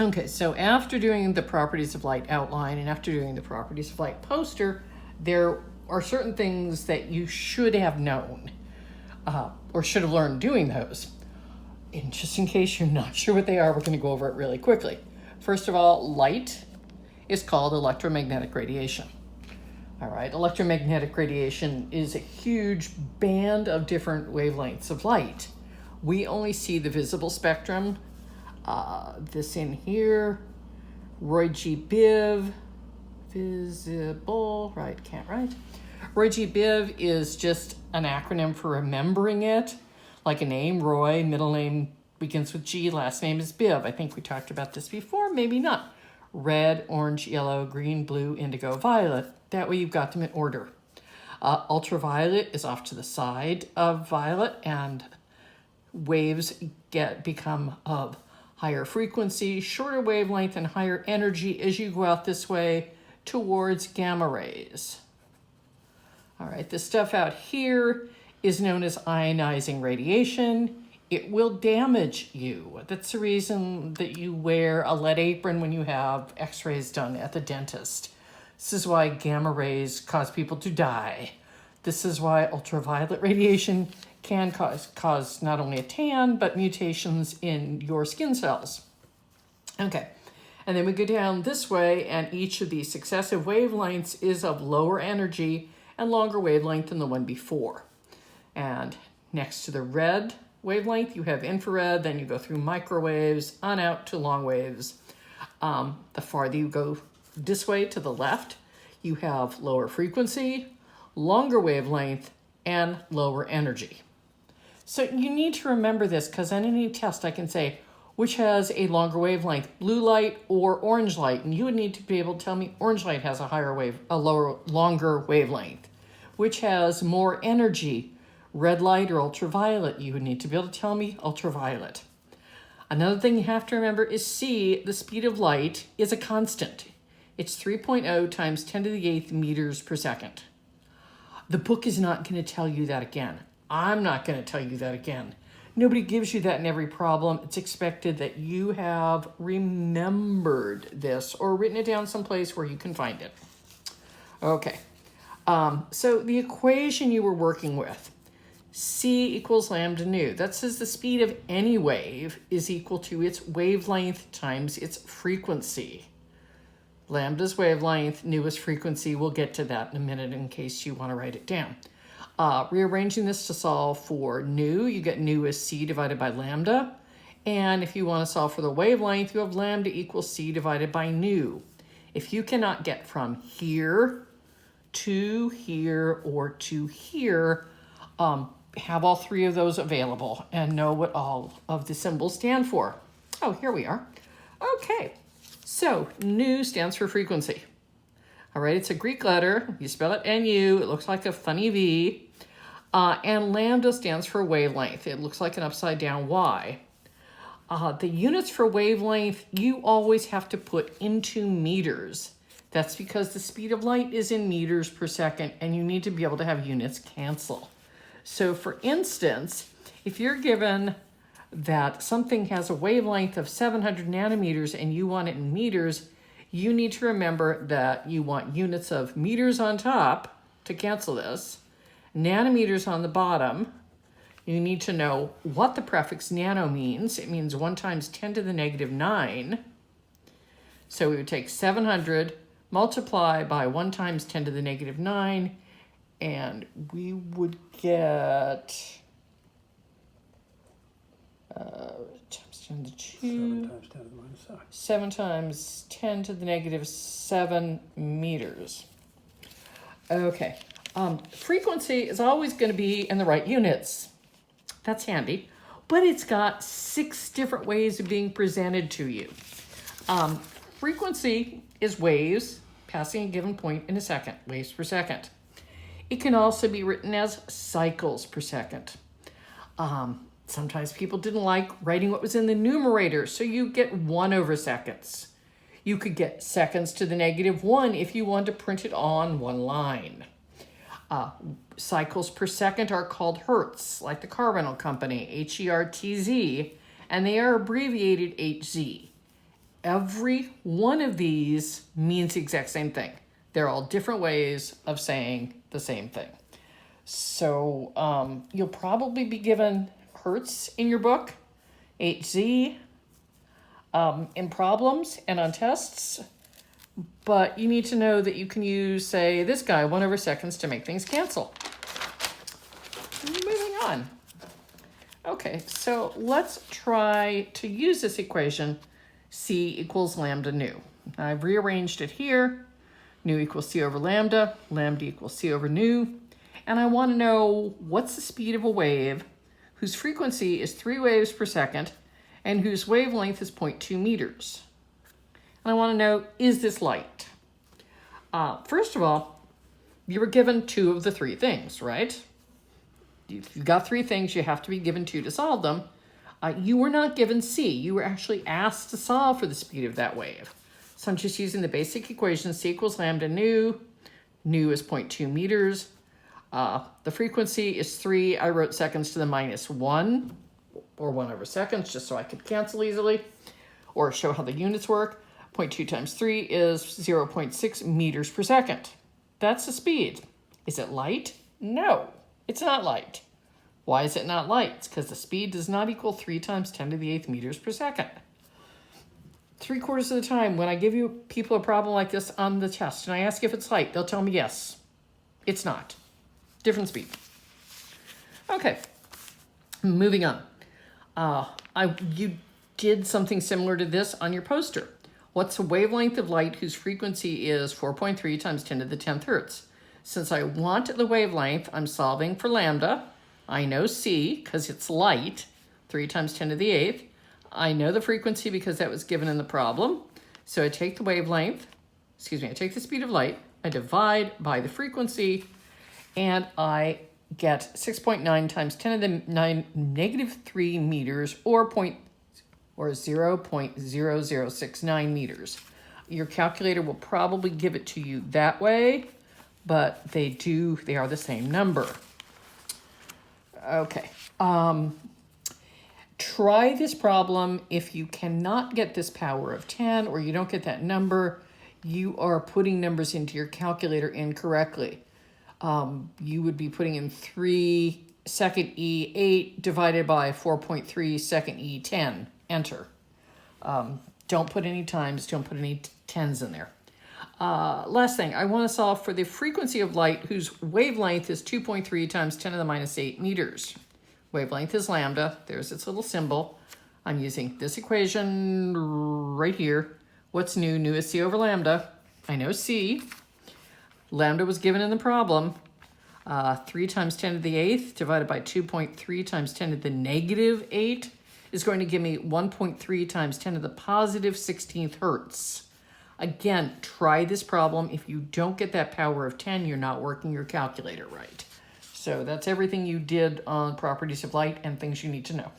Okay, so after doing the properties of light outline and after doing the properties of light poster, there are certain things that you should have known or should have learned doing those. And just in case you're not sure what they are, we're going to go over it really quickly. First of all, light is called electromagnetic radiation. All right, electromagnetic radiation is a huge band of different wavelengths of light. We only see the visible spectrum. This in here, Roy G. Biv, visible, right, can't write. Roy G. Biv is just an acronym for remembering it, like a name, Roy, middle name begins with G, last name is Biv. I think we talked about this before, maybe not. Red, orange, yellow, green, blue, indigo, violet. That way you've got them in order. Ultraviolet is off to the side of violet, and waves become of higher frequency, shorter wavelength, and higher energy as you go out this way towards gamma rays. All right, the stuff out here is known as ionizing radiation. It will damage you. That's the reason that you wear a lead apron when you have x-rays done at the dentist. This is why gamma rays cause people to die. This is why ultraviolet radiation can cause not only a tan, but mutations in your skin cells. Okay, and then we go down this way, and each of these successive wavelengths is of lower energy and longer wavelength than the one before. And next to the red wavelength, you have infrared, then you go through microwaves on out to long waves. The farther you go this way to the left, you have lower frequency, longer wavelength, and lower energy. So you need to remember this, because on any test I can say, which has a longer wavelength, blue light or orange light, and you would need to be able to tell me orange light has longer wavelength. Which has more energy, red light or ultraviolet, you would need to be able to tell me ultraviolet. Another thing you have to remember is C, the speed of light, is a constant. It's 3.0 times 10 to the 8th meters per second. The book is not going to tell you that again. I'm not going to tell you that again. Nobody gives you that in every problem. It's expected that you have remembered this or written it down someplace where you can find it. Okay, so the equation you were working with, C equals lambda nu. That says the speed of any wave is equal to its wavelength times its frequency. Lambda's wavelength, nu is frequency. We'll get to that in a minute in case you want to write it down. Rearranging this to solve for nu, you get nu as C divided by lambda. And if you want to solve for the wavelength, you have lambda equals C divided by nu. If you cannot get from here to here or to here, have all three of those available and know what all of the symbols stand for. Oh, here we are. Okay, so nu stands for frequency. All right, it's a Greek letter. You spell it N-U. It looks like a funny V. And lambda stands for wavelength. It looks like an upside down Y. The units for wavelength, you always have to put into meters. That's because the speed of light is in meters per second, and you need to be able to have units cancel. So for instance, if you're given that something has a wavelength of 700 nanometers and you want it in meters, you need to remember that you want units of meters on top to cancel this, nanometers on the bottom. You need to know what the prefix nano means. It means 1 times 10 to the negative 9. So we would take 700, multiply by 1 times 10 to the negative 9, and we would get times 10 to 2. 7 times 10 to the negative 7 meters. Okay. Frequency is always going to be in the right units. That's handy. But it's got 6 different ways of being presented to you. Frequency is waves passing a given point in a second, waves per second. It can also be written as cycles per second. Sometimes people didn't like writing what was in the numerator, so you get 1 over seconds. You could get seconds to the negative 1 if you want to print it on one line. Cycles per second are called hertz, like the car rental company, H-E-R-T-Z, and they are abbreviated Hz. every one of these means the exact same thing. They're all different ways of saying the same thing. So you'll probably be given hertz in your book, HZ, in problems and on tests. But you need to know that you can use, say, this guy, 1/seconds, to make things cancel. Moving on. Okay, so let's try to use this equation, C equals lambda nu. I've rearranged it here. Nu equals C over lambda, lambda equals C over nu. And I want to know what's the speed of a wave whose frequency is 3 waves per second and whose wavelength is 0.2 meters. And I want to know, is this light? First of all, you were given 2 of the 3 things, right? If you've got 3 things, you have to be given 2 to solve them. You were not given C. You were actually asked to solve for the speed of that wave. So I'm just using the basic equation, C equals lambda nu. Nu is 0.2 meters. The frequency is 3. I wrote seconds to the -1, or 1/seconds, just so I could cancel easily, or show how the units work. 0.2 times 3 is 0.6 meters per second. That's the speed. Is it light? No, it's not light. Why is it not light? It's because the speed does not equal 3 times 10 to the 8th meters per second. 3/4 of the time when I give you people a problem like this on the test and I ask if it's light, they'll tell me yes. It's not. Different speed. Okay, moving on. You did something similar to this on your poster. What's the wavelength of light whose frequency is 4.3 times 10 to the 10th hertz? Since I want the wavelength, I'm solving for lambda. I know C because it's light, 3 times 10 to the 8th. I know the frequency because that was given in the problem. So I take the wavelength, I take the speed of light, I divide by the frequency, and I get 6.9 times 10 to the -3 meters, or 0.0069 meters. Your calculator will probably give it to you that way, but they are the same number. Okay. Try this problem. If you cannot get this power of 10 or you don't get that number, you are putting numbers into your calculator incorrectly. You would be putting in 3 second E8 divided by 4.3 second E10. Enter. Don't put any times, don't put any tens in there. Last thing, I want to solve for the frequency of light whose wavelength is 2.3 times 10 to the -8 meters. Wavelength is lambda. There's its little symbol. I'm using this equation right here. What's nu? Nu is C over lambda. I know C. Lambda was given in the problem. 3 times 10 to the 8th divided by 2.3 times 10 to the -8 is going to give me 1.3 times 10 to the +16th hertz. Again, try this problem. If you don't get that power of 10, you're not working your calculator right. So that's everything you did on properties of light and things you need to know.